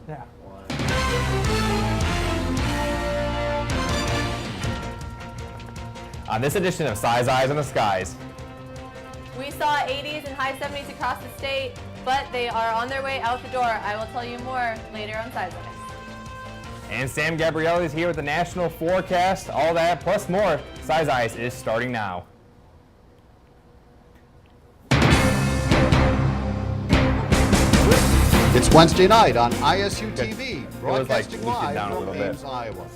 Yeah. On this edition of Size Eyes in the Skies. We saw 80s and high 70s across the state, but they are on their way out the door. I will tell you more later on Size Eyes. And Sam Gabrielli is here with the national forecast. All that plus more. Size Eyes is starting now. It's Wednesday night on ISU TV, like broadcasting live down a from little bit. Ames, Iowa.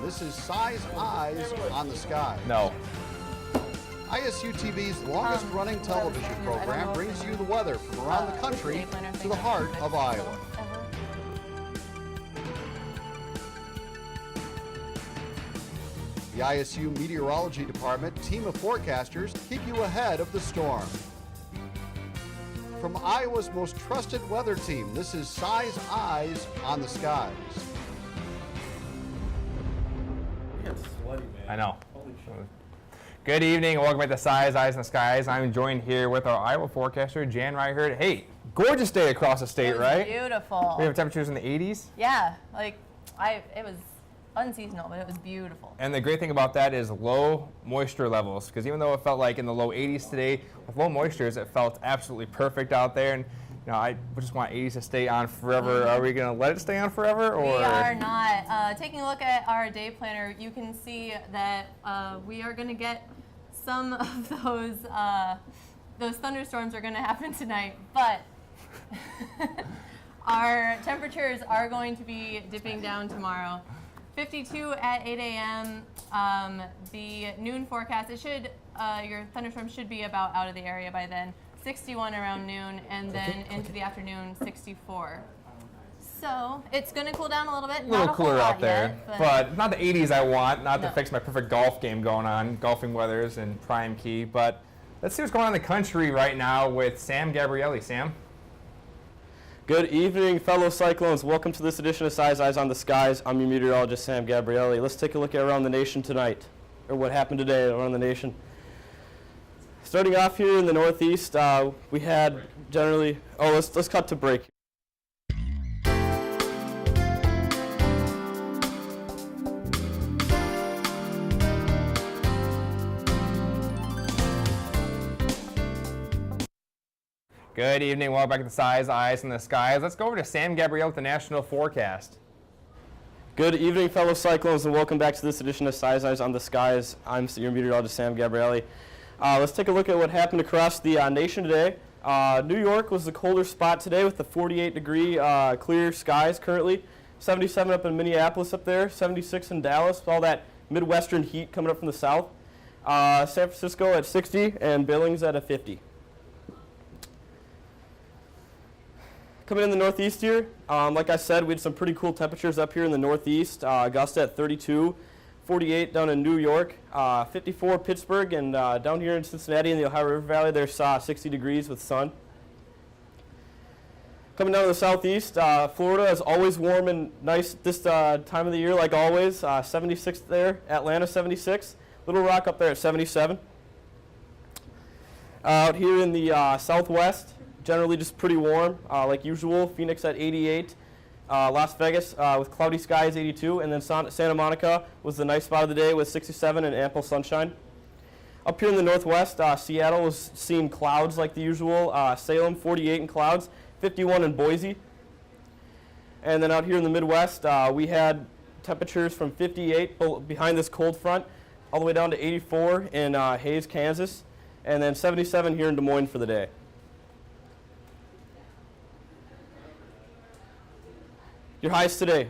This is Size Eyes on the Sky. No. ISU TV's longest-running television program brings you the weather from around the country to the heart of Iowa. The ISU Meteorology Department team of forecasters keep you ahead of the storm. From Iowa's most trusted weather team, this is Size Eyes on the Skies. I know. Good evening and welcome back to Size Eyes in the Skies. I'm joined here with our Iowa forecaster, Jan Ryherd. Hey, gorgeous day across the state, right? Beautiful. We have temperatures in the 80s. Yeah, it was unseasonal, but it was beautiful. And the great thing about that is low moisture levels, because even though it felt like in the low 80s today, with low moistures, it felt absolutely perfect out there. And you know, I just want 80s to stay on forever. Are we going to let it stay on forever? Or? We are not. Taking a look at our day planner, you can see that we are going to get some of those thunderstorms are going to happen tonight, but our temperatures are going to be dipping down tomorrow. 52 at 8 a.m. The noon forecast, your thunderstorm should be about out of the area by then. 61 around noon, and then into the afternoon, 64. So it's going to cool down a little bit. A little cooler out there, yet, but not the 80s I want, not to fix my perfect golf game going on, golfing weathers and prime key. But let's see what's going on in the country right now with Sam Gabrielli. Sam? Good evening, fellow Cyclones. Welcome to this edition of Size Eyes on the Skies. I'm your meteorologist, Sam Gabrielli. Let's take a look at around the nation tonight, or what happened today around the nation. Starting off here in the Northeast, we had generally, let's cut to break. Good evening. Welcome back to Size Eyes in the Skies. Let's go over to Sam Gabrielli with the national forecast. Good evening, fellow Cyclones, and welcome back to this edition of Size Eyes on the Skies. I'm your meteorologist, Sam Gabrielli. Let's take a look at what happened across the nation today. New York was the colder spot today with the 48-degree clear skies currently. 77 up in Minneapolis up there, 76 in Dallas, all that Midwestern heat coming up from the south. San Francisco at 60 and Billings at a 50. Coming in the Northeast here, like I said, we had some pretty cool temperatures up here in the Northeast. Augusta at 32, 48 down in New York, 54 Pittsburgh, and down here in Cincinnati in the Ohio River Valley, there's 60 degrees with sun. Coming down to the Southeast, Florida is always warm and nice this time of the year, like always. 76 there, Atlanta 76, Little Rock up there at 77. Out here in the Southwest, generally just pretty warm, like usual. Phoenix at 88, Las Vegas with cloudy skies 82, and then Santa Monica was the nice spot of the day with 67 and ample sunshine. Up here in the Northwest, Seattle was seeing clouds like the usual. Salem 48 in clouds, 51 in Boise. And then out here in the Midwest, we had temperatures from 58 behind this cold front all the way down to 84 in Hays, Kansas, and then 77 here in Des Moines for the day. Your highs today,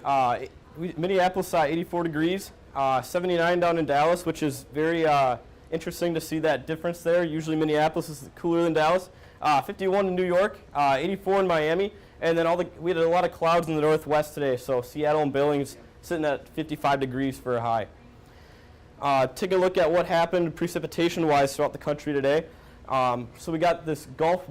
Minneapolis 84 degrees, 79 down in Dallas, which is very interesting to see that difference there. Usually Minneapolis is cooler than Dallas. 51 in New York, 84 in Miami, and then we had a lot of clouds in the Northwest today, so Seattle and Billings sitting at 55 degrees for a high. Take a look at what happened precipitation-wise throughout the country today. So we got this Gulf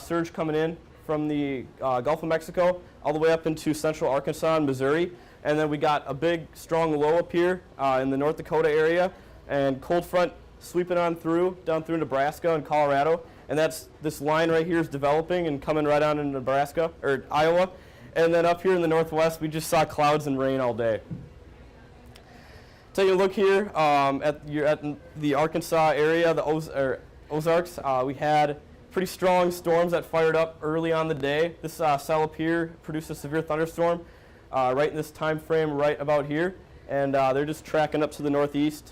surge coming in from the Gulf of Mexico all the way up into central Arkansas and Missouri. And then we got a big, strong low up here in the North Dakota area, and cold front sweeping on through, down through Nebraska and Colorado. And this line right here is developing and coming right on in Nebraska, or Iowa. And then up here in the northwest, we just saw clouds and rain all day. Taking a look here at the Arkansas area, the Ozarks, we had pretty strong storms that fired up early on the day. This cell up here produced a severe thunderstorm right in this time frame right about here, and they're just tracking up to the northeast.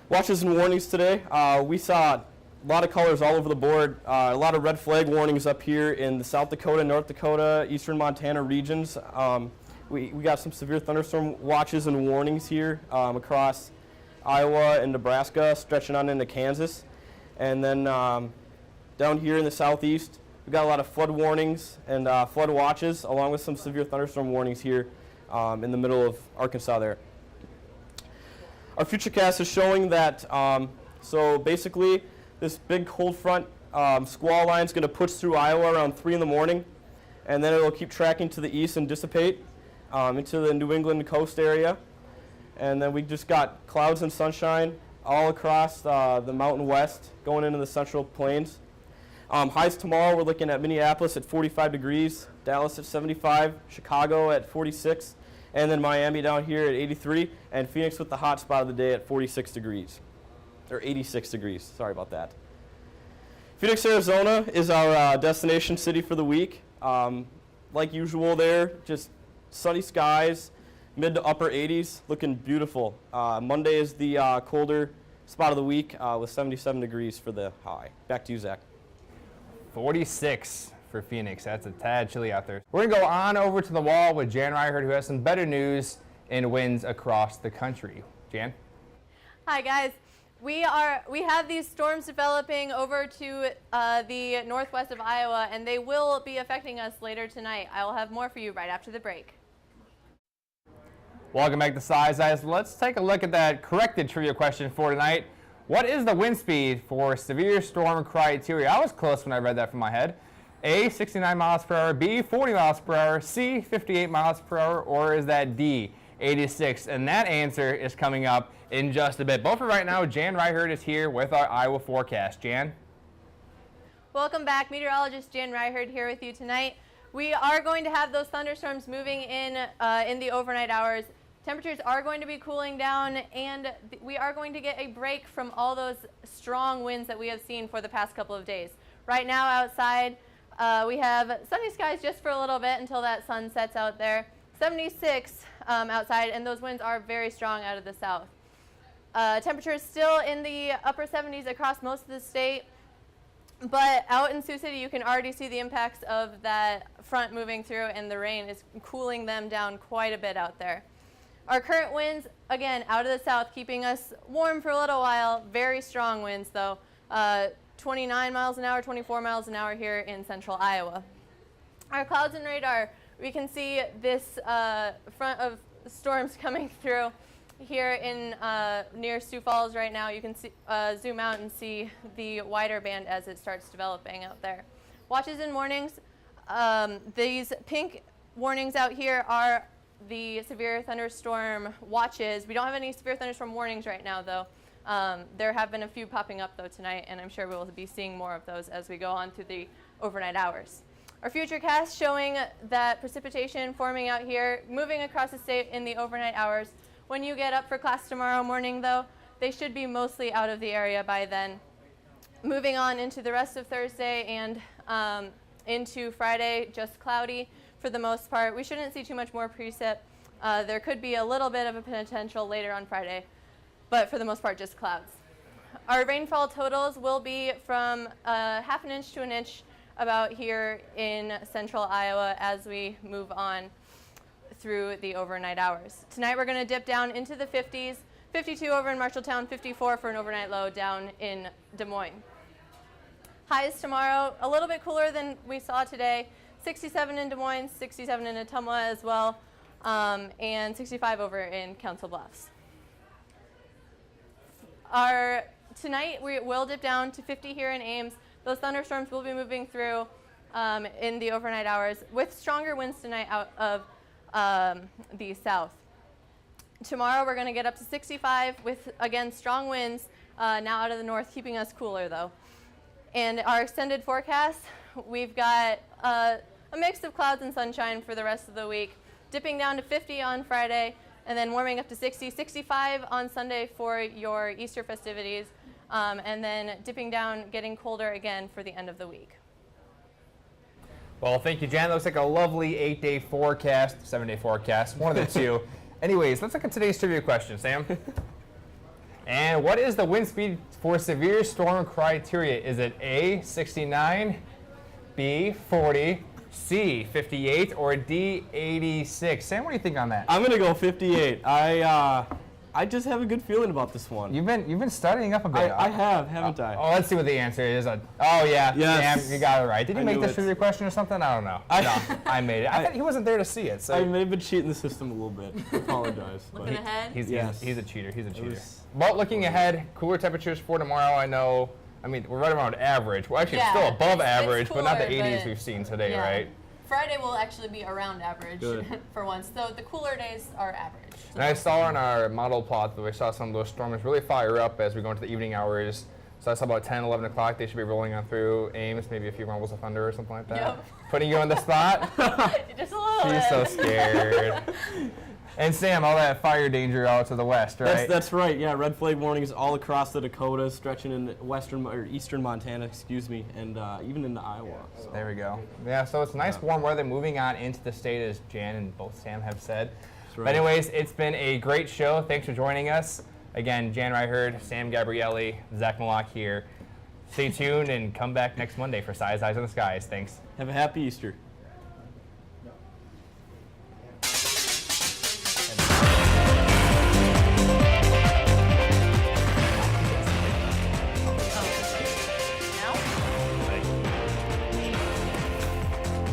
Watches and warnings today. We saw a lot of colors all over the board. A lot of red flag warnings up here in the South Dakota, North Dakota, eastern Montana regions. We got some severe thunderstorm watches and warnings here across Iowa and Nebraska, stretching on into Kansas. And then down here in the southeast, we've got a lot of flood warnings and flood watches, along with some severe thunderstorm warnings here in the middle of Arkansas there. Our futurecast is showing that, so basically, this big cold front squall line is going to push through Iowa around 3 in the morning, and then it will keep tracking to the east and dissipate into the New England coast area. And then we just got clouds and sunshine all across the mountain west going into the central plains. Highs tomorrow, we're looking at Minneapolis at 45 degrees, Dallas at 75, Chicago at 46, and then Miami down here at 83, and Phoenix with the hot spot of the day at 46 degrees, or 86 degrees, sorry about that. Phoenix, Arizona is our destination city for the week. Like usual there, just sunny skies, mid to upper 80s, looking beautiful. Monday is the colder spot of the week with 77 degrees for the high. Back to you, Zach. 46 for Phoenix. That's a tad chilly out there. We're going to go on over to the wall with Jan Ryherd, who has some better news in winds across the country. Jan? Hi, guys. We have these storms developing over to the northwest of Iowa, and they will be affecting us later tonight. I will have more for you right after the break. Welcome back to Size Eyes. Let's take a look at that corrected trivia question for tonight. What is the wind speed for severe storm criteria? I was close when I read that from my head. A, 69 miles per hour, B, 40 miles per hour, C, 58 miles per hour, or is that D, 86? And that answer is coming up in just a bit. But for right now, Jan Ryherd is here with our Iowa forecast. Jan? Welcome back. Meteorologist Jan Ryherd here with you tonight. We are going to have those thunderstorms moving in the overnight hours. Temperatures are going to be cooling down, and we are going to get a break from all those strong winds that we have seen for the past couple of days. Right now outside, we have sunny skies just for a little bit until that sun sets out there. 76 outside, and those winds are very strong out of the south. Temperatures still in the upper 70s across most of the state, but out in Sioux City, you can already see the impacts of that front moving through, and the rain is cooling them down quite a bit out there. Our current winds, again, out of the south, keeping us warm for a little while. Very strong winds, though. 29 miles an hour, 24 miles an hour here in central Iowa. Our clouds and radar, we can see this front of storms coming through here in near Sioux Falls right now. You can see, zoom out and see the wider band as it starts developing out there. Watches and warnings. These pink warnings out here are the severe thunderstorm watches. We don't have any severe thunderstorm warnings right now, though. There have been a few popping up, though, tonight, and I'm sure we'll be seeing more of those as we go on through the overnight hours. Our futurecast showing that precipitation forming out here, moving across the state in the overnight hours. When you get up for class tomorrow morning, though, they should be mostly out of the area by then. Moving on into the rest of Thursday and into Friday, just cloudy for the most part. We shouldn't see too much more precip. There could be a little bit of a potential later on Friday, but for the most part, just clouds. Our rainfall totals will be from half an inch to an inch about here in central Iowa as we move on through the overnight hours. Tonight we're going to dip down into the 50s, 52 over in Marshalltown, 54 for an overnight low down in Des Moines. Highs tomorrow, a little bit cooler than we saw today. 67 in Des Moines, 67 in Ottumwa as well, and 65 over in Council Bluffs. Tonight we will dip down to 50 here in Ames. Those thunderstorms will be moving through in the overnight hours with stronger winds tonight out of the south. Tomorrow we're going to get up to 65 with, again, strong winds now out of the north, keeping us cooler though. And our extended forecast, we've got a mix of clouds and sunshine for the rest of the week, dipping down to 50 on Friday, and then warming up to 60, 65 on Sunday for your Easter festivities, and then dipping down, getting colder again for the end of the week. Well, thank you, Jan. That looks like a lovely 8-day forecast, 7-day forecast, one of the two. Anyways, let's look at today's trivia question, Sam. And what is the wind speed for severe storm criteria? Is it A, 69, B, 40, C, 58, or D, 86? Sam, what do you think on that? I'm gonna go 58. I just have a good feeling about this one. You've been studying up a bit. I have, haven't I? Oh, let's see what the answer is. Oh, yeah, Yes. Sam, you got it right. Did you I make knew this it. trivia question or something? I don't know. No, I made it. I thought he wasn't there to see it. So I may have been cheating the system a little bit. Apologize. Looking ahead. He's a cheater. He's a cheater. was- But looking ahead, cooler temperatures for tomorrow. I mean, we're right around average. Well, actually, Yeah, it's still above it's average, but not the cooler, 80s but- we've seen today, Yeah. right? Friday will actually be around average Good. for once. So the cooler days are average. And I saw on our model plot that we saw some of those storms really fire up as we go into the evening hours. So I saw about 10, 11 o'clock, they should be rolling on through Ames, maybe a few rumbles of thunder or something like that. Yep. Putting you on the spot. Just a little She's bit. so scared. And Sam, all that fire danger out to the west, right? That's right. Yeah, red flag warnings all across the Dakotas, stretching in western or eastern Montana, excuse me, and even into Iowa. So. There we go. Yeah, so it's nice warm weather moving on into the state, as Jan and both Sam have said. That's right. But anyways, it's been a great show. Thanks for joining us. Again, Jan Ryherd, Sam Gabrielli, Zach Mlcoch here. Stay tuned and come back next Monday for Size Eyes on the Skies. Thanks. Have a happy Easter. Now?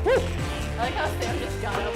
I like how Sam just got up.